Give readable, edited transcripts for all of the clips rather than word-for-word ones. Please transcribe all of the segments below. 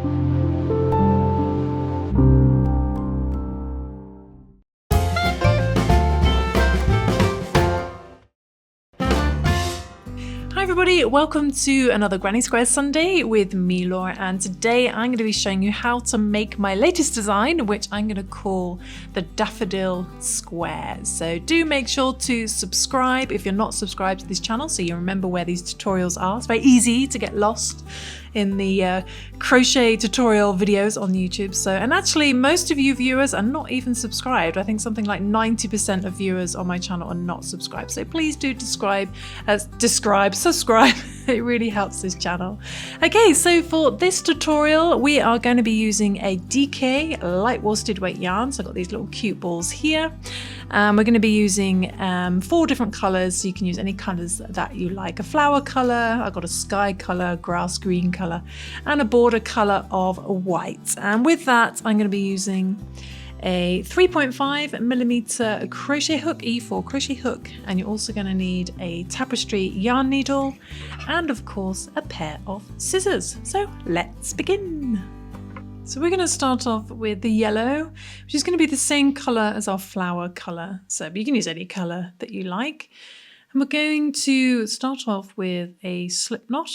Hi everybody, welcome to another Granny Square Sunday with me, Laura, and today I'm going to be showing you how to make my latest design, which I'm going to call the daffodil squares. So do make sure to subscribe if you're not subscribed to this channel so you remember where these tutorials are. It's very easy to get lost in the crochet tutorial videos on YouTube. And actually most of you viewers are not even subscribed. I think something like 90% of viewers on my channel are not subscribed. So please do subscribe. It really helps this channel. Okay, so for this tutorial, we are going to be using a DK light worsted weight yarn. So I've got these little cute balls here. We're going to be using 4 different colors. So you can use any colors that you like. A flower color, I've got a sky color, grass green color, and a border color of white. And with that, I'm going to be using a 3.5mm crochet hook, E4 crochet hook, and you're also going to need a tapestry yarn needle and of course a pair of scissors. So let's begin. So we're going to start off with the yellow, which is going to be the same color as our flower color. So you can use any color that you like. And we're going to start off with a slip knot.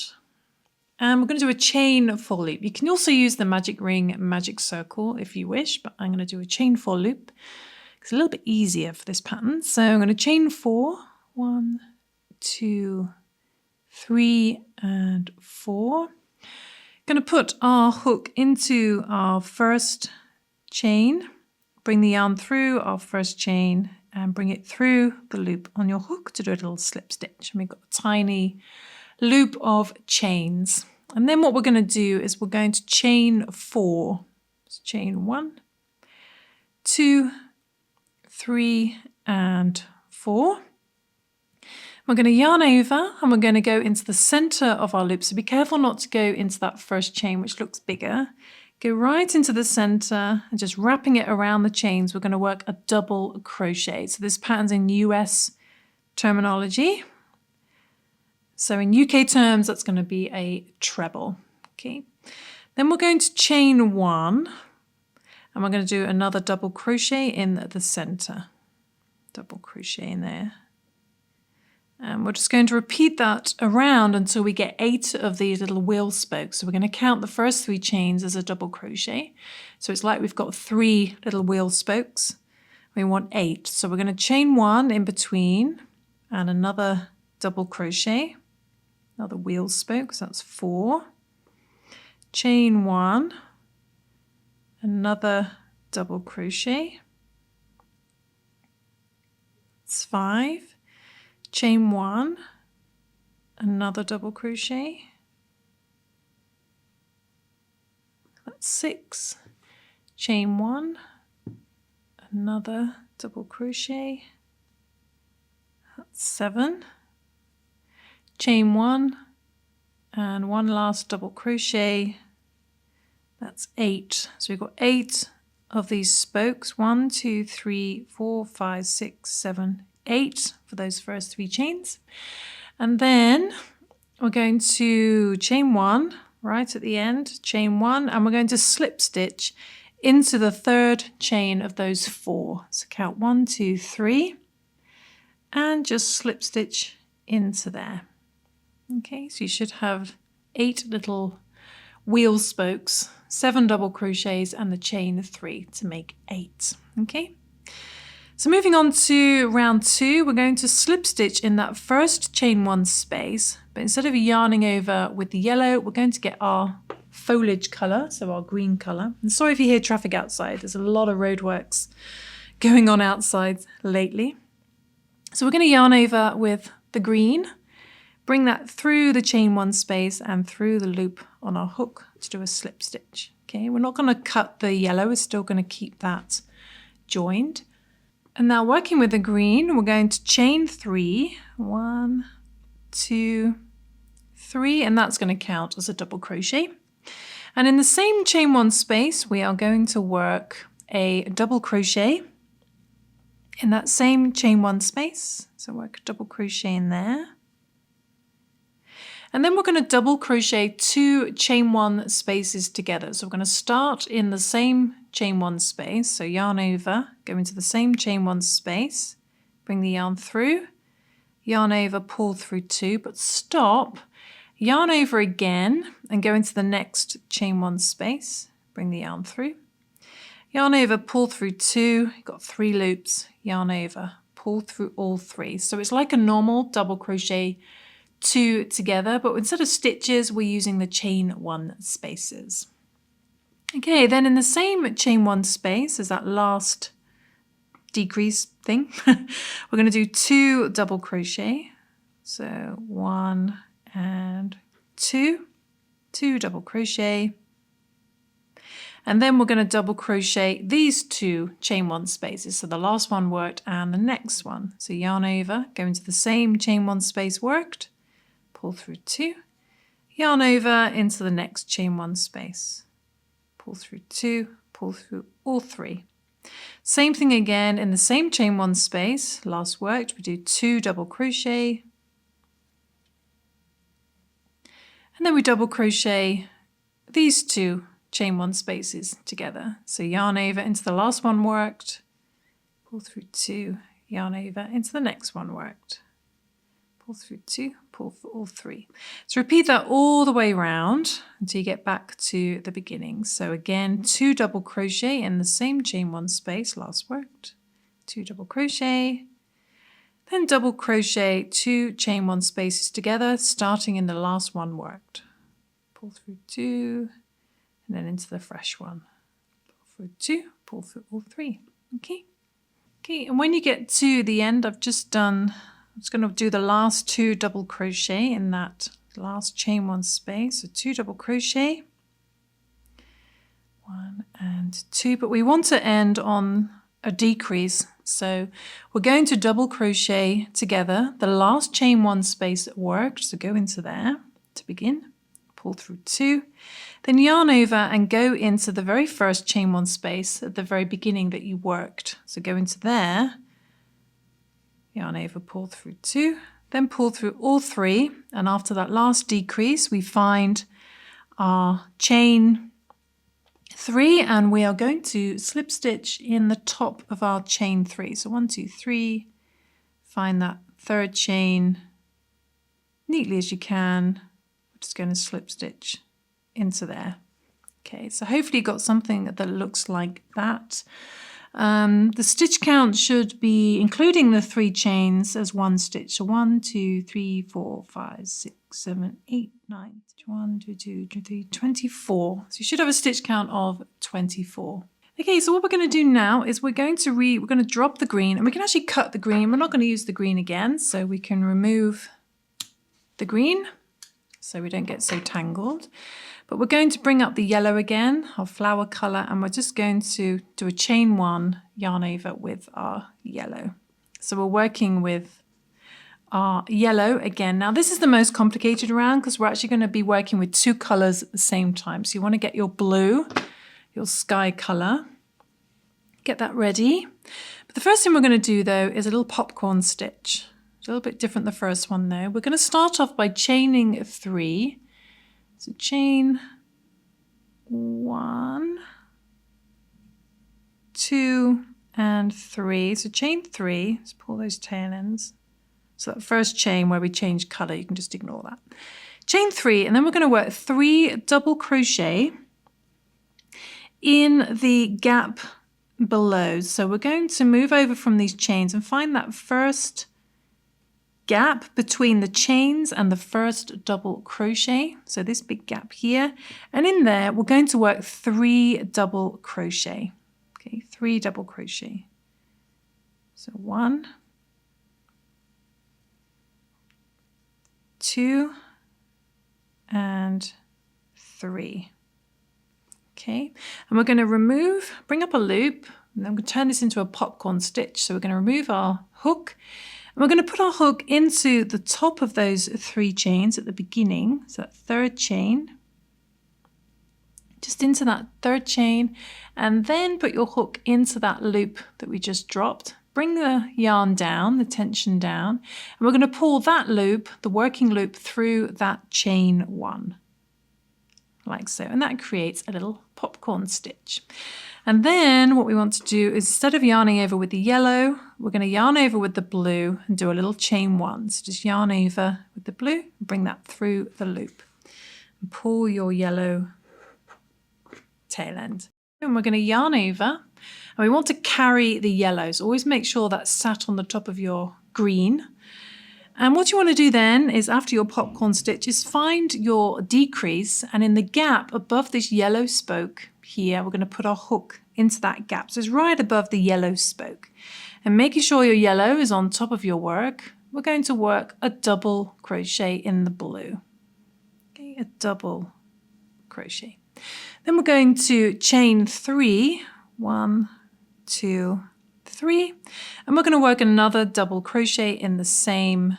And we're going to do a chain 4 loop. You can also use the magic ring, magic circle if you wish, but I'm going to do a chain 4 loop. It's a little bit easier for this pattern. So I'm going to chain 4, 1, 2, 3, and 4. Going to put our hook into our first chain, bring the yarn through our first chain and bring it through the loop on your hook to do a little slip stitch. And we've got a tiny loop of chains. And then what we're going to do is we're going to chain 4. So chain 1, 2, 3, and 4. We're going to yarn over and we're going to go into the center of our loop. So be careful not to go into that first chain, which looks bigger. Go right into the center and just wrapping it around the chains. We're going to work a double crochet. So this pattern's in US terminology. So in UK terms, that's going to be a treble. Okay. Then we're going to chain 1 and we're going to do another double crochet in the center. Double crochet in there. And we're just going to repeat that around until we get 8 of these little wheel spokes. So we're going to count the first 3 chains as a double crochet. So it's like we've got 3 little wheel spokes. We want 8. So we're going to chain 1 in between and another double crochet. Another wheel spoke, so that's 4. Chain 1, another double crochet. That's 5. Chain 1, another double crochet. That's 6. Chain 1, another double crochet. That's 7. Chain 1 and one last double crochet. That's 8. So we've got 8 of these spokes. 1, 2, 3, 4, 5, 6, 7, 8 for those first 3 chains. And then we're going to chain 1 right at the end, chain 1, and we're going to slip stitch into the 3rd chain of those 4. So count 1, 2, 3, and just slip stitch into there. Okay, so you should have 8 little wheel spokes, 7 double crochets, and the chain 3 to make 8. Okay, so moving on to round 2, we're going to slip stitch in that first chain 1 space, but instead of yarning over with the yellow, we're going to get our foliage color, so our green color. And sorry if you hear traffic outside, there's a lot of roadworks going on outside lately. So we're going to yarn over with the green. Bring that through the chain 1 space and through the loop on our hook to do a slip stitch. Okay, we're not going to cut the yellow, we're still going to keep that joined. And now working with the green, we're going to chain 3, 1, 2, 3, and that's going to count as a double crochet. And in the same chain 1 space, we are going to work a double crochet in that same chain 1 space. So work a double crochet in there. And then we're going to double crochet 2 chain 1 spaces together. So we're going to start in the same chain 1 space. So yarn over, go into the same chain 1 space, bring the yarn through, yarn over, pull through 2, but stop, yarn over again and go into the next chain 1 space, bring the yarn through, yarn over, pull through 2, you've got 3 loops, yarn over, pull through all 3. So it's like a normal double crochet 2 together, but instead of stitches, we're using the chain 1 spaces. Okay, then in the same chain 1 space as that last decrease thing, we're going to do 2 double crochet. So 1 and 2, 2 double crochet. And then we're going to double crochet these 2 chain 1 spaces. So the last one worked and the next one. So yarn over, go into the same chain 1 space worked, pull through 2, yarn over into the next chain 1 space, pull through 2, pull through all 3. Same thing again in the same chain 1 space, last worked, we do 2 double crochet, and then we double crochet these 2 chain 1 spaces together. So yarn over into the last one worked, pull through 2, yarn over into the next one worked, pull through 2, pull for all 3. So repeat that all the way around until you get back to the beginning. So again, 2 double crochet in the same chain 1 space, last worked, 2 double crochet, then double crochet 2 chain 1 spaces together, starting in the last one worked, pull through 2, and then into the fresh one, pull through 2, pull through all 3. Okay, and when you get to the end, I'm just going to do the last 2 double crochet in that last chain 1 space. So 2 double crochet, 1 and 2, but we want to end on a decrease. So we're going to double crochet together the last chain 1 space that worked. So go into there to begin, pull through 2, then yarn over and go into the very first chain 1 space at the very beginning that you worked. So go into there, yarn over, pull through 2, then pull through all 3, and after that last decrease we find our chain 3, and we are going to slip stitch in the top of our chain 3. So 1, 2, 3, find that 3rd chain neatly as you can. We're just going to slip stitch into there. Okay, so hopefully you got something that looks like that. The stitch count should be, including the 3 chains, as 1 stitch. So 1, 2, 3, 4, 5, 6, 7, 8, 9, 1, 2, 2, 3, 24. So you should have a stitch count of 24. Okay, so what we're going to do now is we're going to drop the green, and we can actually cut the green. We're not going to use the green again, so we can remove the green so we don't get so tangled. But we're going to bring up the yellow again, our flower colour, and we're just going to do a chain 1, yarn over with our yellow. So we're working with our yellow again. Now this is the most complicated round because we're actually going to be working with 2 colours at the same time. So you want to get your blue, your sky colour, get that ready. But the first thing we're going to do though is a little popcorn stitch. It's a little bit different the first one though. We're going to start off by chaining 3. So chain 1, 2, and 3. So chain 3, let's pull those tail ends. So that first chain where we change colour, you can just ignore that. Chain 3, and then we're going to work 3 double crochet in the gap below. So we're going to move over from these chains and find that first gap between the chains and the first double crochet. So this big gap here, and in there we're going to work 3 double crochet. Okay, 3 double crochet. So 1, 2, and 3. Okay, and we're going to bring up a loop, and then we're going to turn this into a popcorn stitch. So we're going to remove our hook, and we're going to put our hook into the top of those 3 chains at the beginning. So that 3rd chain, just into that 3rd chain, and then put your hook into that loop that we just dropped. bring the yarn down, the tension down, and we're going to pull that loop, the working loop, through that chain 1, like so, and that creates a little popcorn stitch. And then what we want to do is, instead of yarning over with the yellow, we're going to yarn over with the blue and do a little chain 1. So just yarn over with the blue, and bring that through the loop, and pull your yellow tail end. And we're going to yarn over, and we want to carry the yellows. Always make sure that's sat on the top of your green. And what you want to do then is, after your popcorn stitch, is find your decrease, and in the gap above this yellow spoke here, we're going to put our hook into that gap. So it's right above the yellow spoke. And making sure your yellow is on top of your work, we're going to work a double crochet in the blue. Okay, a double crochet. Then we're going to chain 3, 1, 2, 3, and we're going to work another double crochet in the same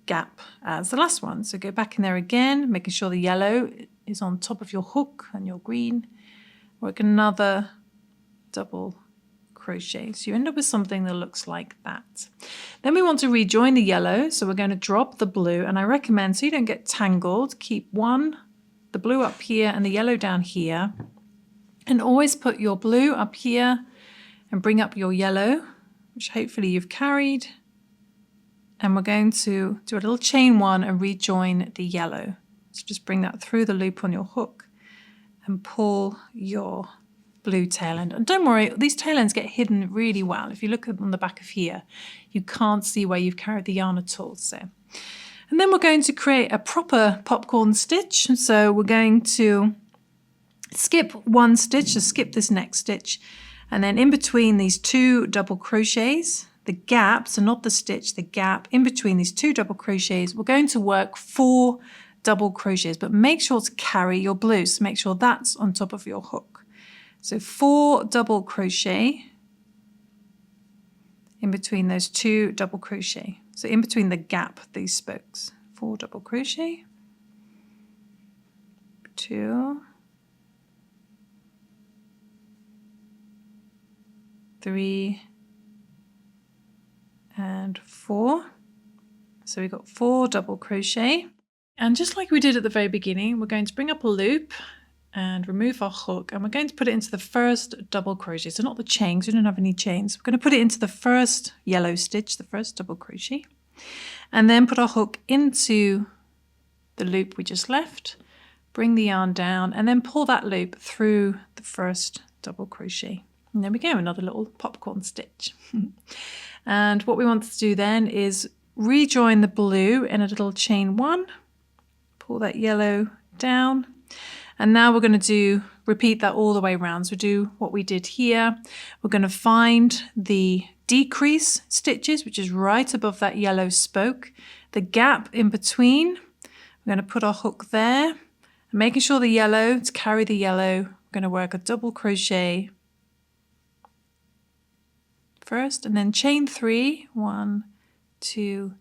gap as the last one. So go back in there again, making sure the yellow is on top of your hook and your green. Work another double crochet. So you end up with something that looks like that. Then we want to rejoin the yellow, so we're going to drop the blue, and I recommend, so you don't get tangled, keep the blue up here and the yellow down here, and always put your blue up here and bring up your yellow, which hopefully you've carried, and we're going to do a little chain 1 and rejoin the yellow. So just bring that through the loop on your hook and pull your blue tail end. And don't worry, these tail ends get hidden really well. If you look on the back of here, you can't see where you've carried the yarn at all. And then we're going to create a proper popcorn stitch. So we're going to skip 1 stitch, so skip this next stitch, and then in between these 2 double crochets, the gap, so not the stitch, the gap in between these 2 double crochets, we're going to work 4 double crochets, but make sure to carry your blue, so make sure that's on top of your hook. So 4 double crochet in between those 2 double crochet, so in between the gap, these spokes, 4 double crochet, 2, 3, and 4. So we've got 4 double crochet, and just like we did at the very beginning, we're going to bring up a loop and remove our hook, and we're going to put it into the first double crochet, so not the chains, we don't have any chains. We're going to put it into the first yellow stitch, the first double crochet, and then put our hook into the loop we just left, bring the yarn down, and then pull that loop through the first double crochet. And there we go, another little popcorn stitch. And what we want to do then is rejoin the blue in a little chain 1, pull that yellow down, and now we're going to repeat that all the way around. So do what we did here. We're going to find the decrease stitches, which is right above that yellow spoke, the gap in between. We're going to put our hook there, and making sure the yellow, to carry the yellow, we're going to work a double crochet first, and then chain 3, 1, 2,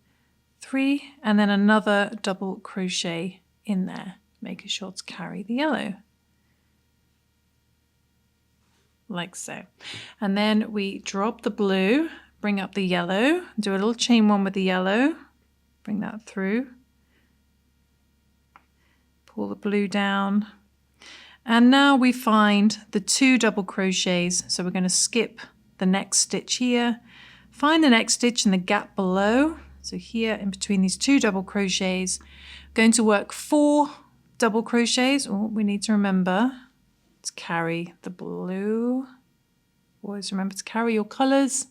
3, and then another double crochet in there, making sure to carry the yellow, like so. And then we drop the blue, bring up the yellow, do a little chain 1 with the yellow, bring that through, pull the blue down, and now we find the 2 double crochets. So we're going to skip the next stitch here, find the next stitch in the gap below, so here in between these 2 double crochets, going to work 4 double crochets. We need to remember to carry the blue, always remember to carry your colors,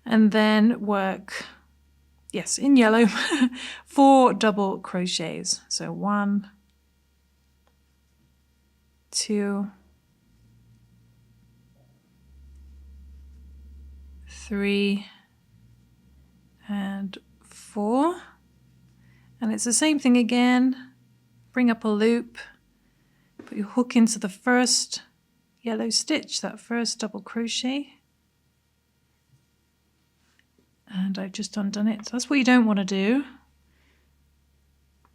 and then work, yes, in yellow, 4 double crochets. So 1, 2, 3, and 4, and it's the same thing again. Bring up a loop, put your hook into the first yellow stitch, that first double crochet, and I've just undone it. So that's what you don't want to do.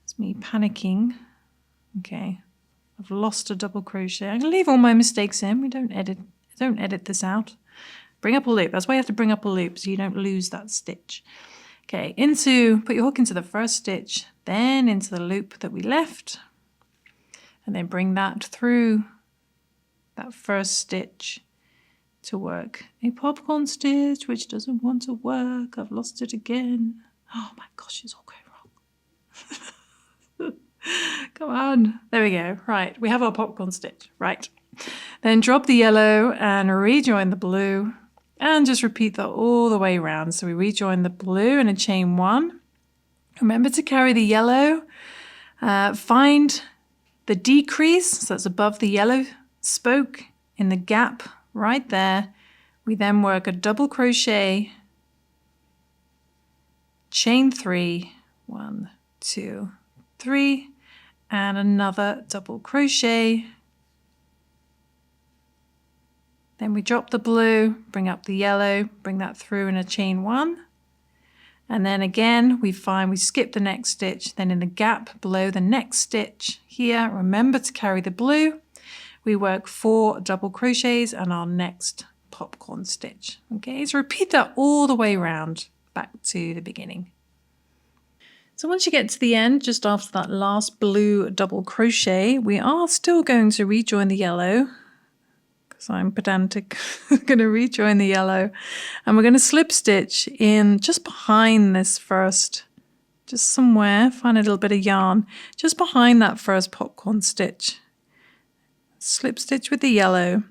It's me panicking. Okay, I've lost a double crochet. I'm going to leave all my mistakes in. We don't edit this out. Bring up a loop. That's why you have to bring up a loop so you don't lose that stitch. Okay, put your hook into the first stitch, then into the loop that we left, and then bring that through that first stitch to work a popcorn stitch, which doesn't want to work. I've lost it again. Oh my gosh, it's all going wrong. Come on. There we go. Right, we have our popcorn stitch. Right. Then drop the yellow and rejoin the blue. And just repeat that all the way around. So we rejoin the blue in a chain 1. Remember to carry the yellow. Find the decrease, so that's above the yellow spoke in the gap right there. We then work a double crochet, chain 3, 1, 2, 3, and another double crochet. Then we drop the blue, bring up the yellow, bring that through in a chain 1. And then again, we skip the next stitch. Then in the gap below the next stitch here, remember to carry the blue. We work 4 double crochets and our next popcorn stitch. Okay, so repeat that all the way around back to the beginning. So once you get to the end, just after that last blue double crochet, we are still going to rejoin the yellow. So I'm pedantic. I'm going to rejoin the yellow and we're going to slip stitch in just behind this first, just somewhere, find a little bit of yarn, just behind that first popcorn stitch. Slip stitch with the yellow.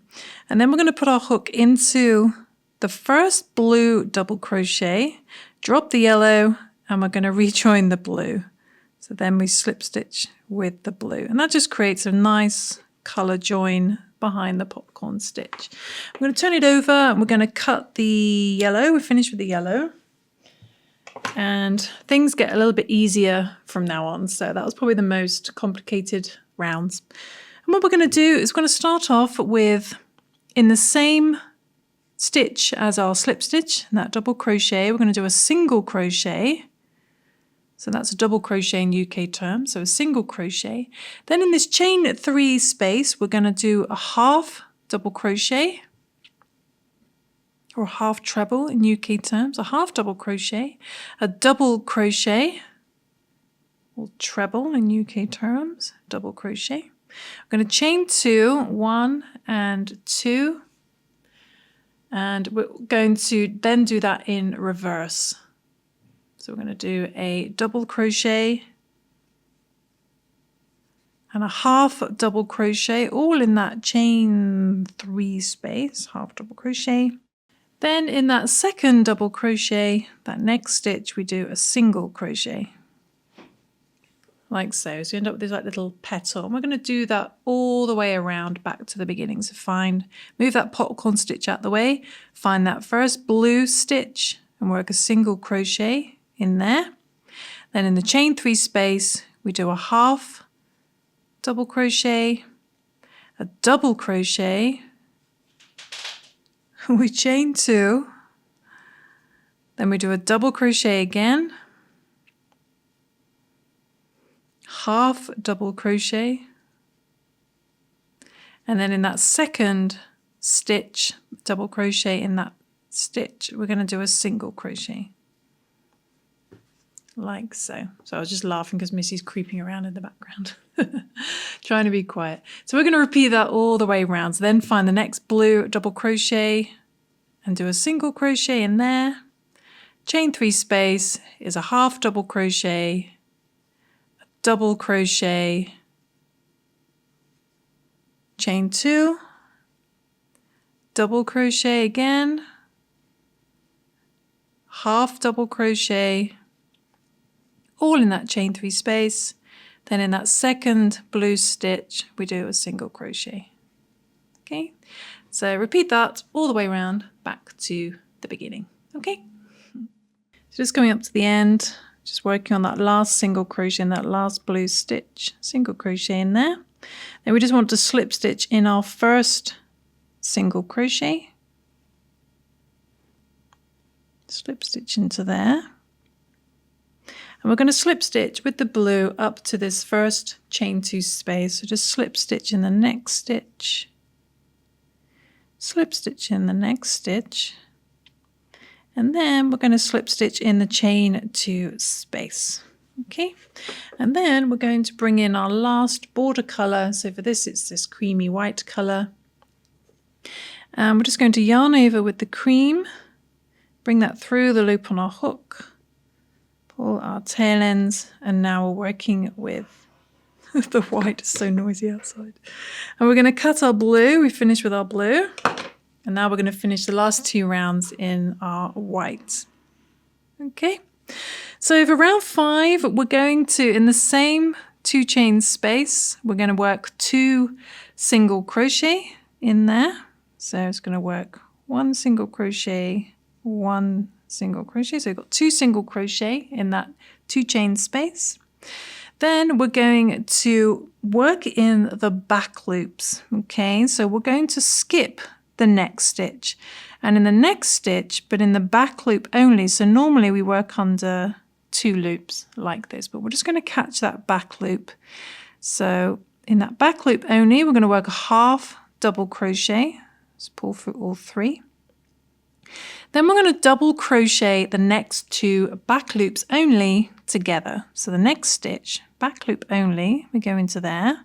And then we're going to put our hook into the first blue double crochet, drop the yellow, and we're going to rejoin the blue. So then we slip stitch with the blue. And that just creates a nice color join behind the popcorn stitch. I'm going to turn it over and we're going to cut the yellow. We're finished with the yellow. And things get a little bit easier from now on. So that was probably the most complicated rounds. And what we're going to do is we're going to start off with, in the same stitch as our slip stitch, and that double crochet, we're going to do a single crochet. So that's a double crochet in UK terms, so a single crochet. Then in this chain 3 space, we're going to do a half double crochet, or half treble in UK terms, a half double crochet, a double crochet, or treble in UK terms, double crochet. We're going to chain 2, 1 and 2, and we're going to then do that in reverse. So we're going to do a double crochet and a half double crochet, all in that chain 3 space, half double crochet. Then in that second double crochet, that next stitch, we do a single crochet, like so. So you end up with this like little petal. And we're going to do that all the way around back to the beginning. So move that popcorn stitch out the way, find that first blue stitch and work a single crochet in there. Then in the chain 3 space, we do a half double crochet, a double crochet, we chain 2, then we do a double crochet again, half double crochet, and then in that second stitch, double crochet in that stitch, we're going to do a single crochet. Like so. So I was just laughing because Missy's creeping around in the background, trying to be quiet. So we're going to repeat that all the way around. So then find the next blue double crochet and do a single crochet in there. Chain 3 space is a half double crochet, a double crochet, chain 2, double crochet again, half double crochet, all in that chain 3 space. Then in that second blue stitch, we do a single crochet. Okay, so repeat that all the way around back to the beginning. Okay, so just going up to the end, just working on that last single crochet in that last blue stitch, single crochet in there. Then we just want to slip stitch in our first single crochet, slip stitch into there. And we're going to slip stitch with the blue up to this first chain 2 space. So just slip stitch in the next stitch, slip stitch in the next stitch, and then we're going to slip stitch in the chain 2 space. Okay, and then we're going to bring in our last border color. So for this, it's this creamy white color. And we're just going to yarn over with the cream, bring that through the loop on our hook, pull our tail ends, and now we're working with the white. Is so noisy outside. And we're going to cut our blue. We finished with our blue. And now we're going to finish the last 2 rounds in our white. Okay. So for round 5, we're going to, in the same 2 chain space, we're going to work 2 single crochet in there. So it's going to work 1 single crochet, 1 single crochet. So we've got 2 single crochet in that 2 chain space. Then we're going to work in the back loops. Okay, so we're going to skip the next stitch. And in the next stitch, but in the back loop only, so normally we work under 2 loops like this, but we're just going to catch that back loop. So in that back loop only, we're going to work a half double crochet. Let's pull through all 3. Then we're going to double crochet the next 2 back loops only together. So the next stitch, back loop only, we go into there,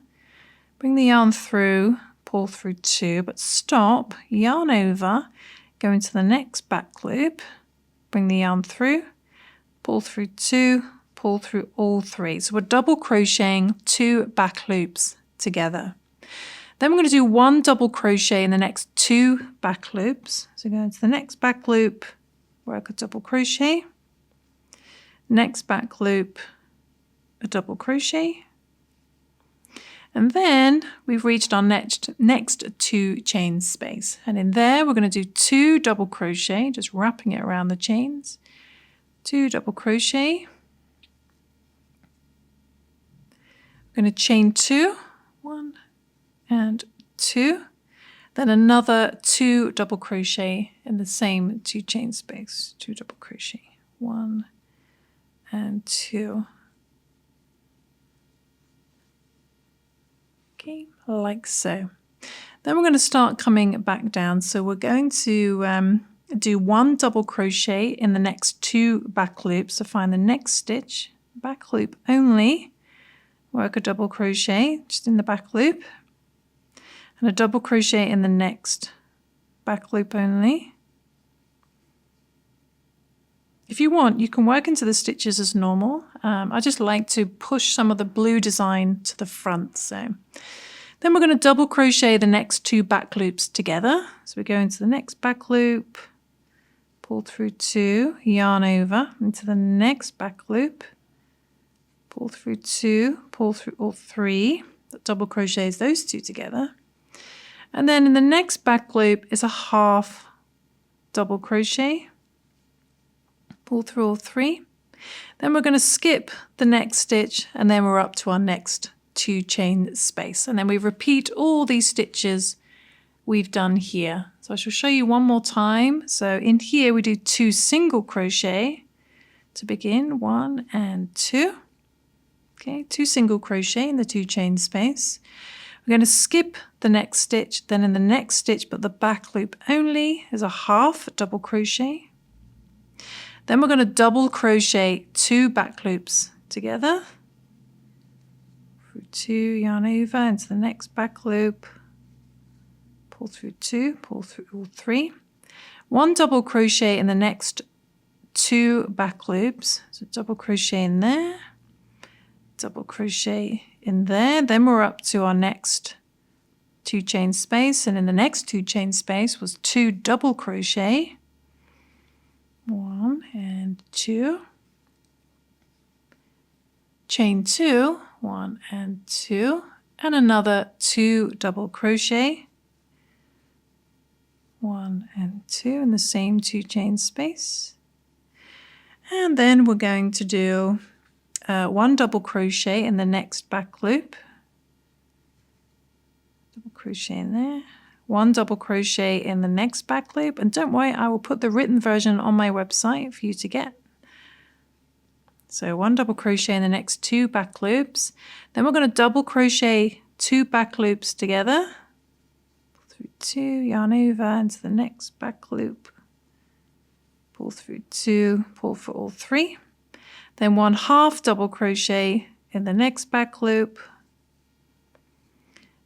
bring the yarn through, pull through 2, but stop, yarn over, go into the next back loop, bring the yarn through, pull through 2, pull through all 3. So we're double crocheting 2 back loops together. Then we're going to do 1 double crochet in the next 2 back loops. So go into the next back loop, work a double crochet, next back loop, a double crochet, and then we've reached our next 2 chain space. And in there, we're going to do 2 double crochet, just wrapping it around the chains. 2 double crochet. We're going to chain 2, 1 and 2. Then another 2 double crochet in the same 2 chain space. 2 double crochet, 1 and 2. Okay, like so. Then we're going to start coming back down. So we're going to do 1 double crochet in the next 2 back loops. So find the next stitch, back loop only, work a double crochet just in the back loop, and a double crochet in the next back loop only. If you want, you can work into the stitches as normal. I just like to push some of the blue design to the front. So then we're going to double crochet the next 2 back loops together. So we go into the next back loop, pull through 2, yarn over into the next back loop, pull through 2, pull through all 3, that double crochets those 2 together. And then in the next back loop is a half double crochet, pull through all 3. Then we're going to skip the next stitch, and then we're up to our next 2 chain space. And then we repeat all these stitches we've done here. So I shall show you one more time. So in here we do 2 single crochet to begin, 1 and 2. Okay, 2 single crochet in the 2 chain space. We're going to skip the next stitch, then in the next stitch, but the back loop only, is a half double crochet. Then we're going to double crochet 2 back loops together. Through 2, yarn over into the next back loop, pull through 2, pull through all 3. 1 double crochet in the next 2 back loops. So double crochet in there, double crochet in there. Then we're up to our next 2 chain space, and in the next 2 chain space was 2 double crochet, 1 and 2, chain 2, 1 and 2, and another 2 double crochet, 1 and 2 in the same 2 chain space. And then we're going to do 1 double crochet in the next back loop, double crochet in there, 1 double crochet in the next back loop, and don't worry, I will put the written version on my website for you to get. So 1 double crochet in the next 2 back loops. Then we're going to double crochet 2 back loops together, through 2, yarn over into the next back loop, pull through 2, pull for all 3, then 1 half double crochet in the next back loop,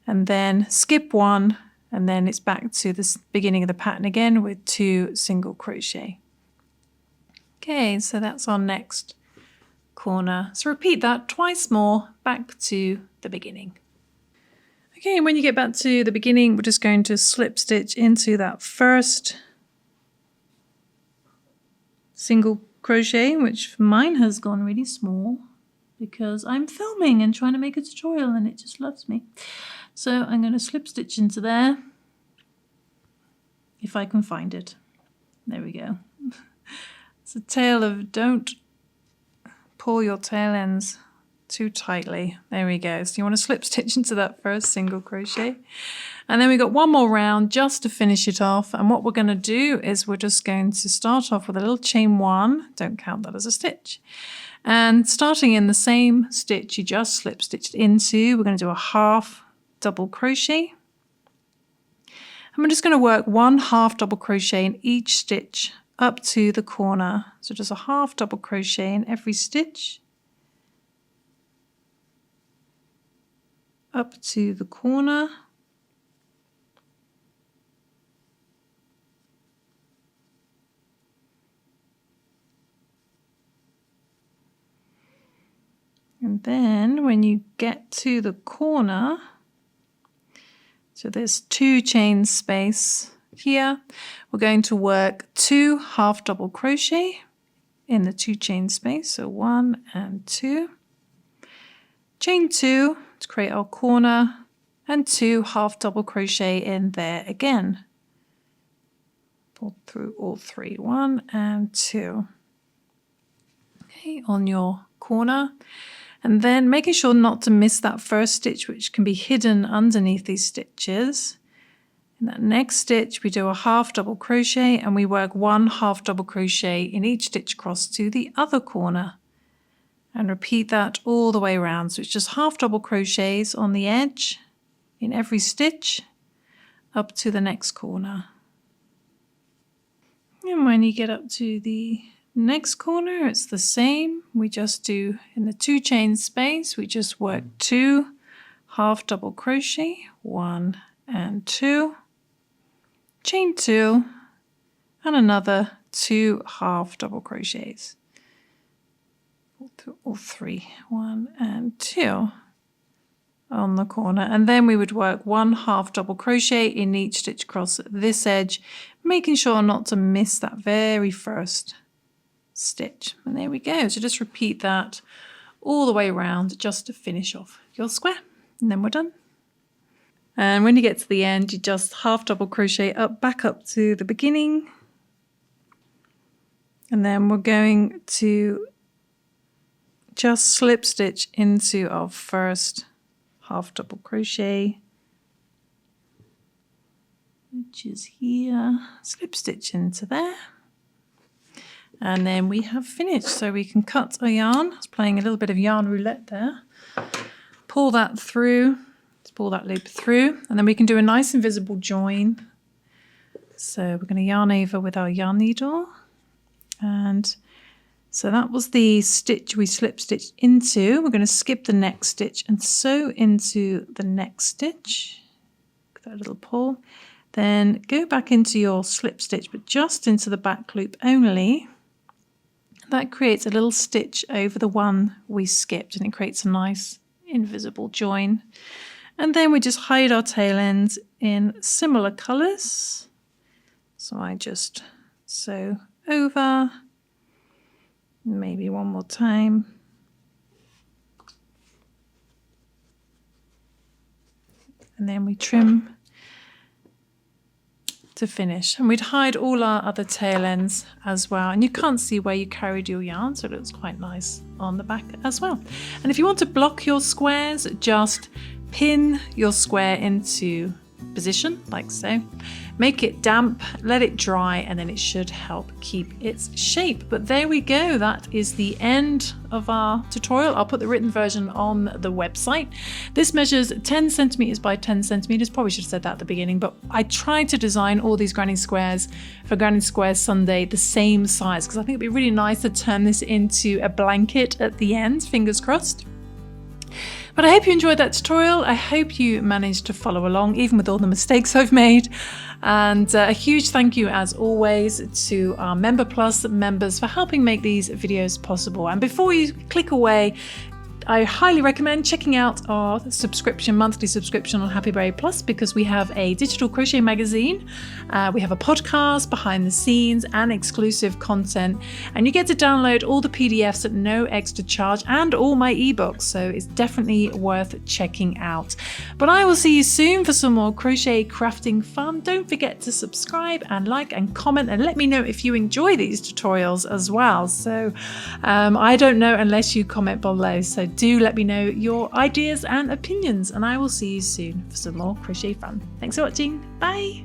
and then skip 1, and then it's back to the beginning of the pattern again with 2 single crochet. Okay, so that's our next corner. So repeat that twice more back to the beginning. Okay, and when you get back to the beginning, we're just going to slip stitch into that first single crochet, which for mine has gone really small because I'm filming and trying to make a tutorial and it just loves me. So I'm going to slip stitch into there if I can find it. There we go. It's a tale of don't pull your tail ends too tightly. There we go. So you want to slip stitch into that first single crochet. And then we got one more round just to finish it off. And what we're going to do is we're just going to start off with a little chain 1. Don't count that as a stitch. And starting in the same stitch you just slip stitched into, we're going to do a half double crochet. And we're just going to work 1 half double crochet in each stitch up to the corner. So just a half double crochet in every stitch up to the corner. And then when you get to the corner, so there's 2 chain space here, we're going to work 2 half double crochet in the 2 chain space, so 1 and 2, chain 2 to create our corner, and 2 half double crochet in there again. Pull through all 3, 1 and 2. Okay, on your corner. And then making sure not to miss that first stitch, which can be hidden underneath these stitches. In that next stitch, we do a half double crochet and we work 1 half double crochet in each stitch across to the other corner. And repeat that all the way around. So it's just half double crochets on the edge in every stitch up to the next corner. And when you get up to the next corner, it's the same. We just do in the 2 chain space, we just work 2 half double crochet, 1 and 2, chain 2, and another 2 half double crochets. Pull through all 3, 1 and 2 on the corner, and then we would work 1 half double crochet in each stitch across this edge, making sure not to miss that very first stitch. And there we go. So just repeat that all the way around just to finish off your square, and then we're done. And when you get to the end, you just half double crochet up back up to the beginning, and then we're going to just slip stitch into our first half double crochet, which is here, slip stitch into there. And then we have finished, so we can cut our yarn. I was playing a little bit of yarn roulette there. Pull that through, let's pull that loop through, and then we can do a nice invisible join. So we're going to yarn over with our yarn needle. And so that was the stitch we slip stitched into. We're going to skip the next stitch and sew into the next stitch. That little pull. Then go back into your slip stitch, but just into the back loop only. That creates a little stitch over the one we skipped, and it creates a nice invisible join. And then we just hide our tail ends in similar colours. So I just sew over, maybe one more time. And then we trim to finish, and we'd hide all our other tail ends as well, and you can't see where you carried your yarn, so it looks quite nice on the back as well. And if you want to block your squares, just pin your square into position like so. Make it damp, let it dry, and then it should help keep its shape. But there we go, that is the end of our tutorial. I'll put the written version on the website. This measures 10 centimeters by 10 centimeters. Probably should have said that at the beginning, but I tried to design all these Granny Squares for Granny Square Sunday the same size, because I think it'd be really nice to turn this into a blanket at the end, fingers crossed. But I hope you enjoyed that tutorial. I hope you managed to follow along, even with all the mistakes I've made. And a huge thank you, as always, to our Member Plus members for helping make these videos possible. And before you click away, I highly recommend checking out our monthly subscription on Happy Berry Plus, because we have a digital crochet magazine, we have a podcast, behind the scenes, and exclusive content, and you get to download all the PDFs at no extra charge and all my ebooks, so it's definitely worth checking out. But I will see you soon for some more crochet crafting fun. Don't forget to subscribe and like and comment, and let me know if you enjoy these tutorials as well. So I don't know unless you comment below, so do let me know your ideas and opinions, and I will see you soon for some more crochet fun. Thanks for watching. Bye.